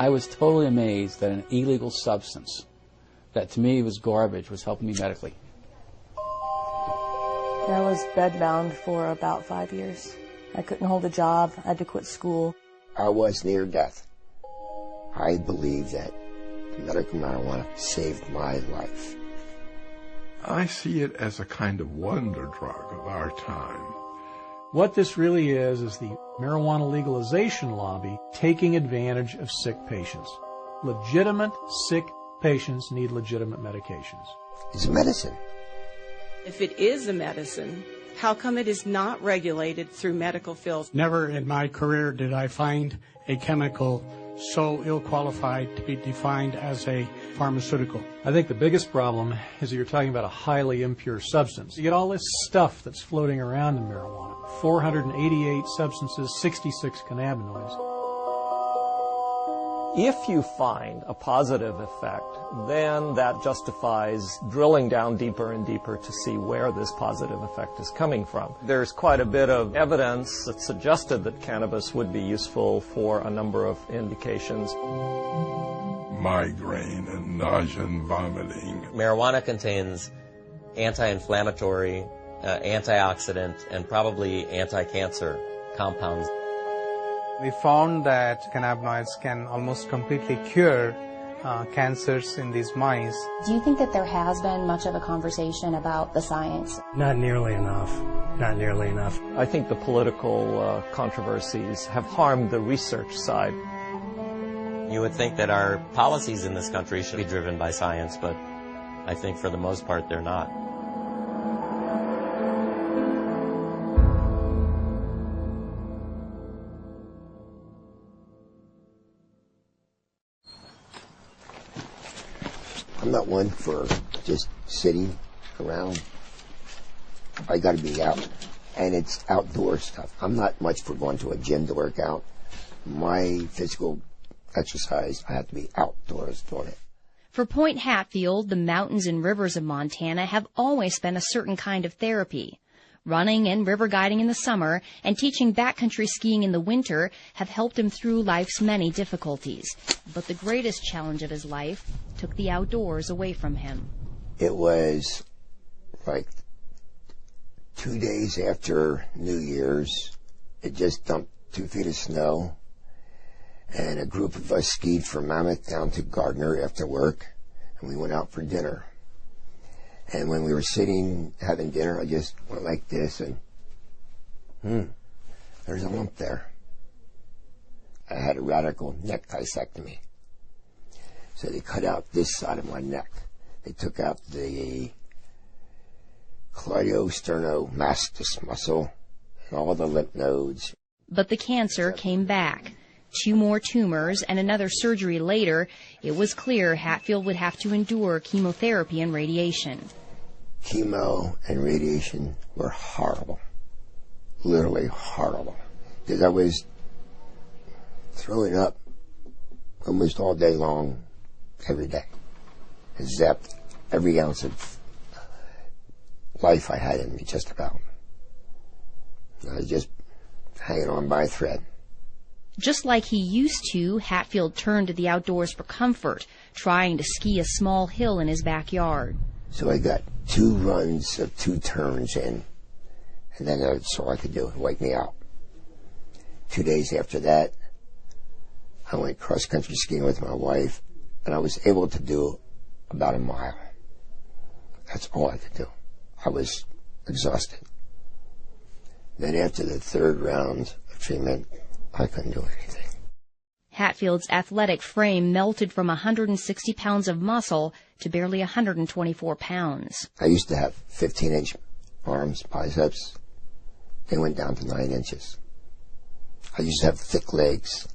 I was totally amazed that an illegal substance that to me was garbage was helping me medically. I was bedbound for about 5 years. I couldn't hold a job. I had to quit school. I was near death. I believe that medical marijuana saved my life. I see it as a kind of wonder drug of our time. What this really is the marijuana legalization lobby taking advantage of sick patients. Legitimate sick patients need legitimate medications. It's medicine. If it is a medicine, how come it is not regulated through medical fields? Never in my career did I find a chemical so ill-qualified to be defined as a pharmaceutical. I think the biggest problem is that you're talking about a highly impure substance. You get all this stuff that's floating around in marijuana. 488 substances, 66 cannabinoids. If you find a positive effect, then that justifies drilling down deeper and deeper to see where this positive effect is coming from. There's quite a bit of evidence that suggested that cannabis would be useful for a number of indications. Migraine and nausea and vomiting. Marijuana contains anti-inflammatory, antioxidant, and probably anti-cancer compounds. We found that cannabinoids can almost completely cure cancers in these mice. Do you think that there has been much of a conversation about the science? Not nearly enough. Not nearly enough. I think the political controversies have harmed the research side. You would think that our policies in this country should be driven by science, but I think for the most part they're not. I'm not one for just sitting around. I got to be out, and it's outdoor stuff. I'm not much for going to a gym to work out. My physical exercise, I have to be outdoors doing it. For Point Hatfield, the mountains and rivers of Montana have always been a certain kind of therapy. Running and river guiding in the summer and teaching backcountry skiing in the winter have helped him through life's many difficulties. But the greatest challenge of his life took the outdoors away from him. It was like 2 days after New Year's. It just dumped 2 feet of snow. And a group of us skied from Mammoth down to Gardner after work. And we went out for dinner. And when we were sitting having dinner, I just went like this and, there's a lump there. I had a radical neck disectomy. So they cut out this side of my neck. They took out the cleidosternomastus muscle and all the lymph nodes. But the cancer came back. 2 more tumors and another surgery later, it was clear Hatfield would have to endure chemotherapy and radiation. Chemo and radiation were horrible, literally horrible, because I was throwing up almost all day long, every day. I zapped every ounce of life I had in me, just about. I was just hanging on by a thread. Just like he used to, Hatfield turned to the outdoors for comfort, trying to ski a small hill in his backyard. So I got 2 runs of 2 turns in, and then that's all I could do, wipe me out. 2 days after that, I went cross-country skiing with my wife, and I was able to do about a mile. That's all I could do. I was exhausted. Then after the 3rd round of treatment, I couldn't do anything. Hatfield's athletic frame melted from 160 pounds of muscle to barely 124 pounds. I used to have 15-inch arms, biceps. They went down to 9 inches. I used to have thick legs.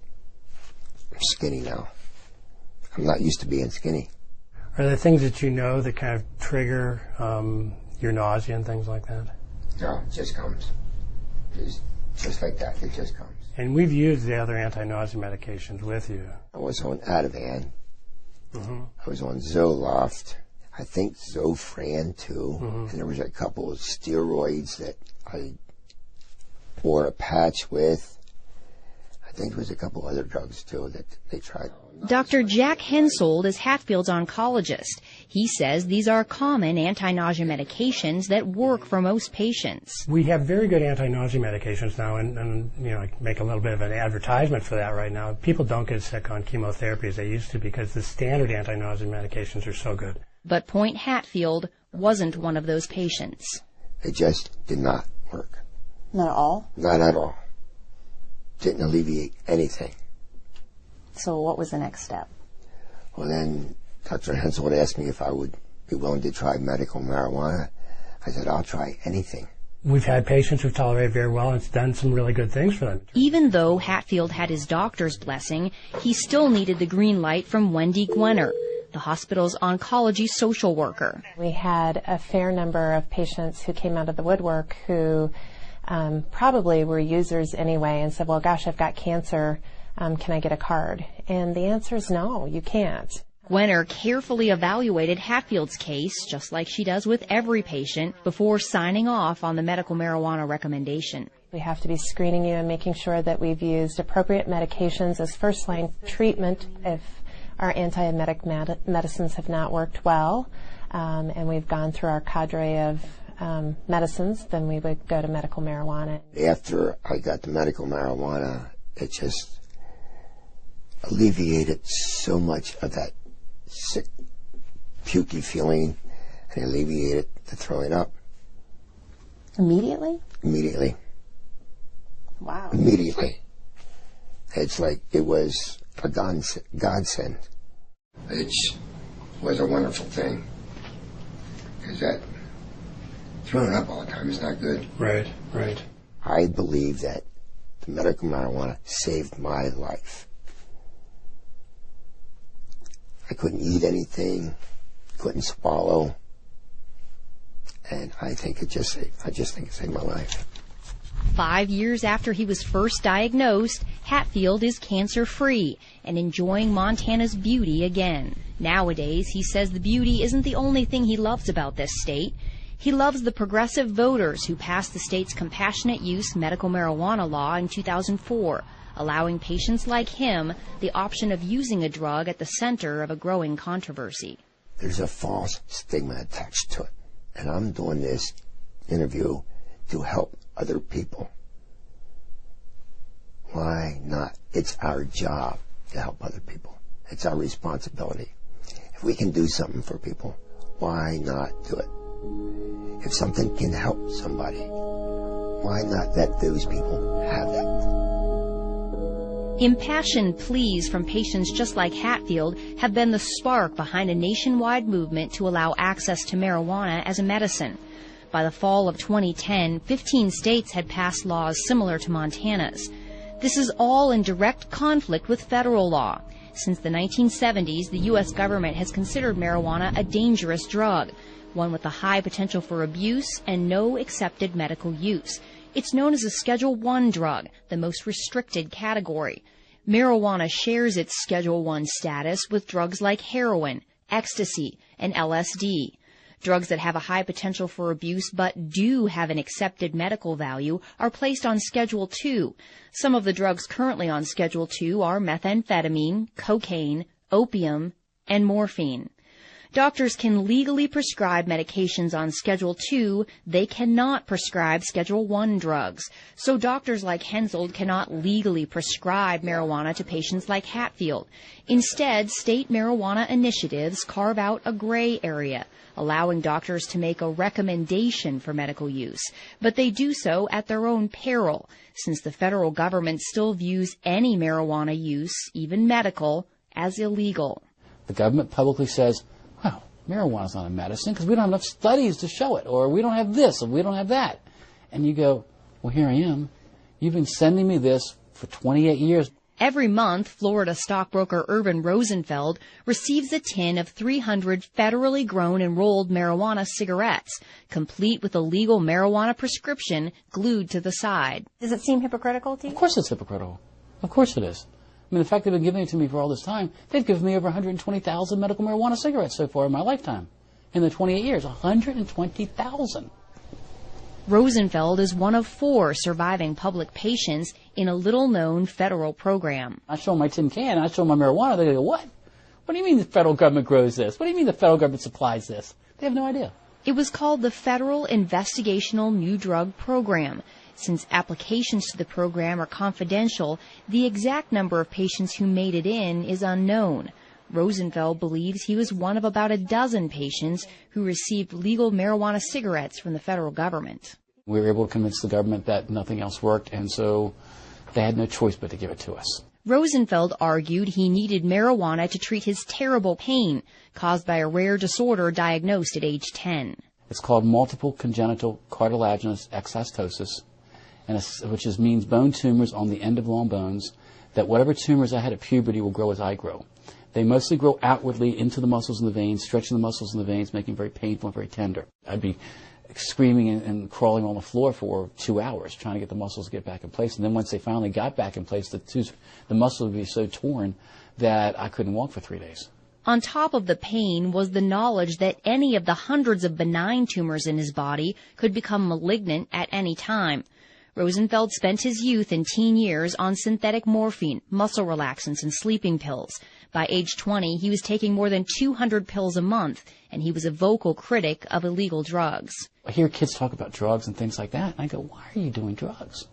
I'm skinny now. I'm not used to being skinny. Are there things that you know that kind of trigger your nausea and things like that? No, it just comes. Just like that, it just comes. And we've used the other anti-nausea medications with you. I was on Ativan. I was on Zoloft. I think Zofran too. And there was a couple of steroids that I wore a patch with. I think there was a couple other drugs, too, that they tried. Dr. Jack Hensold is Hatfield's oncologist. He says these are common anti-nausea medications that work for most patients. We have very good anti-nausea medications now, and I make a little bit of an advertisement for that right now. People don't get sick on chemotherapy as they used to because the standard anti-nausea medications are so good. But Point Hatfield wasn't one of those patients. It just did not work. Not at all? Not at all. Didn't alleviate anything. So what was the next step? Well, then Dr. Hensold asked me if I would be willing to try medical marijuana. I said, I'll try anything. We've had patients who've tolerated very well, and it's done some really good things for them. Even though Hatfield had his doctor's blessing, he still needed the green light from Wendy Gwenner, the hospital's oncology social worker. We had a fair number of patients who came out of the woodwork who probably were users anyway and said, well, gosh, I've got cancer. Can I get a card? And the answer is no, you can't. Gwenner carefully evaluated Hatfield's case, just like she does with every patient, before signing off on the medical marijuana recommendation. We have to be screening you and making sure that we've used appropriate medications as first-line treatment if our antiemetic medicines have not worked well, and we've gone through our cadre of medicines, then we would go to medical marijuana. After I got the medical marijuana, it just alleviated so much of that sick, pukey feeling, and alleviated the throwing up. Immediately? Immediately. Wow. Immediately. It's like it was a godsend. It was a wonderful thing. Because that throwing up all the time is not good. Right, right. I believe that the medical marijuana saved my life. I couldn't eat anything, couldn't swallow, and I think it just saved my life. 5 years after he was first diagnosed, Hatfield is cancer-free and enjoying Montana's beauty again. Nowadays, he says the beauty isn't the only thing he loves about this state. He loves the progressive voters who passed the state's compassionate use medical marijuana law in 2004, allowing patients like him the option of using a drug at the center of a growing controversy. There's a false stigma attached to it, and I'm doing this interview to help other people. Why not? It's our job to help other people. It's our responsibility. If we can do something for people, why not do it? If something can help somebody, why not let those people have that? Impassioned pleas from patients just like Hatfield have been the spark behind a nationwide movement to allow access to marijuana as a medicine. By the fall of 2010, 15 states had passed laws similar to Montana's. This is all in direct conflict with federal law. Since the 1970s, the U.S. government has considered marijuana a dangerous drug, one with a high potential for abuse and no accepted medical use. It's known as a Schedule I drug, the most restricted category. Marijuana shares its Schedule I status with drugs like heroin, ecstasy, and LSD. Drugs that have a high potential for abuse but do have an accepted medical value are placed on Schedule II. Some of the drugs currently on Schedule II are methamphetamine, cocaine, opium, and morphine. Doctors can legally prescribe medications on Schedule II. They cannot prescribe Schedule I drugs. So doctors like Hensold cannot legally prescribe marijuana to patients like Hatfield. Instead, state marijuana initiatives carve out a gray area, allowing doctors to make a recommendation for medical use. But they do so at their own peril, since the federal government still views any marijuana use, even medical, as illegal. The government publicly says, well, marijuana's not a medicine because we don't have enough studies to show it, or we don't have this, or we don't have that. And you go, well, here I am. You've been sending me this for 28 years. Every month, Florida stockbroker Irvin Rosenfeld receives a tin of 300 federally grown and rolled marijuana cigarettes, complete with a legal marijuana prescription glued to the side. Does it seem hypocritical to you? Of course it's hypocritical. Of course it is. I mean, the fact they've been giving it to me for all this time, they've given me over 120,000 medical marijuana cigarettes so far in my lifetime. In the 28 years, 120,000. Rosenfeld is one of 4 surviving public patients in a little-known federal program. I show them my tin can, and I show them my marijuana, they go, what? What do you mean the federal government grows this? What do you mean the federal government supplies this? They have no idea. It was called the Federal Investigational New Drug Program. Since applications to the program are confidential, the exact number of patients who made it in is unknown. Rosenfeld believes he was one of about a dozen patients who received legal marijuana cigarettes from the federal government. We were able to convince the government that nothing else worked, and so they had no choice but to give it to us. Rosenfeld argued he needed marijuana to treat his terrible pain caused by a rare disorder diagnosed at age 10. It's called multiple congenital cartilaginous exostosis, which means bone tumors on the end of long bones, that whatever tumors I had at puberty will grow as I grow. They mostly grow outwardly into the muscles and the veins, stretching the muscles and the veins, making it very painful and very tender. I'd be screaming and crawling on the floor for 2 hours trying to get the muscles to get back in place. And then once they finally got back in place, the muscle would be so torn that I couldn't walk for 3 days. On top of the pain was the knowledge that any of the hundreds of benign tumors in his body could become malignant at any time. Rosenfeld spent his youth and teen years on synthetic morphine, muscle relaxants, and sleeping pills. By age 20, he was taking more than 200 pills a month, and he was a vocal critic of illegal drugs. I hear kids talk about drugs and things like that, and I go, why are you doing drugs?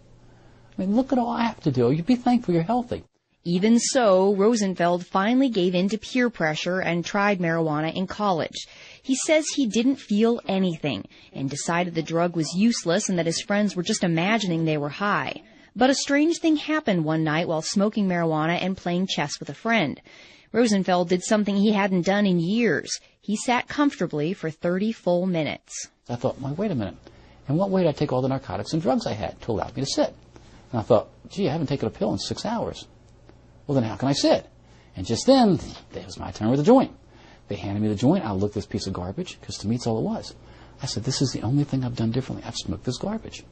I mean, look at all I have to do. You'd be thankful you're healthy. Even so, Rosenfeld finally gave in to peer pressure and tried marijuana in college. He says he didn't feel anything and decided the drug was useless and that his friends were just imagining they were high. But a strange thing happened one night while smoking marijuana and playing chess with a friend. Rosenfeld did something he hadn't done in years. He sat comfortably for 30 full minutes. I thought, well, wait a minute. In what way did I take all the narcotics and drugs I had to allow me to sit? And I thought, gee, I haven't taken a pill in 6 hours. Well, then how can I sit? And just then, it was my turn with the joint. They handed me the joint. I looked at this piece of garbage, because to me it's all it was. I said, this is the only thing I've done differently. I've smoked this garbage.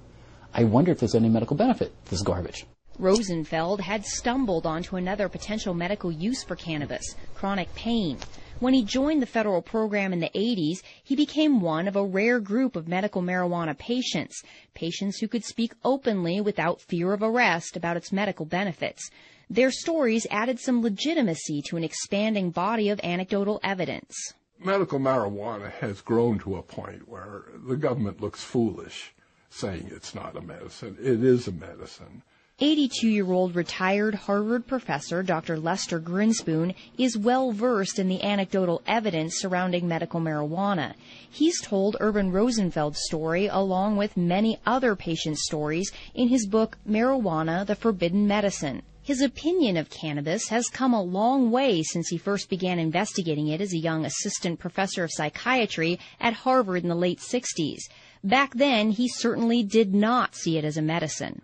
I wonder if there's any medical benefit to this garbage. Rosenfeld had stumbled onto another potential medical use for cannabis, chronic pain. When he joined the federal program in the 80s, he became one of a rare group of medical marijuana patients who could speak openly without fear of arrest about its medical benefits. Their stories added some legitimacy to an expanding body of anecdotal evidence. Medical marijuana has grown to a point where the government looks foolish saying it's not a medicine. It is a medicine. 82-year-old retired Harvard professor Dr. Lester Grinspoon is well-versed in the anecdotal evidence surrounding medical marijuana. He's told Urban Rosenfeld's story along with many other patients' stories in his book Marijuana, the Forbidden Medicine. His opinion of cannabis has come a long way since he first began investigating it as a young assistant professor of psychiatry at Harvard in the late 60s. Back then, he certainly did not see it as a medicine.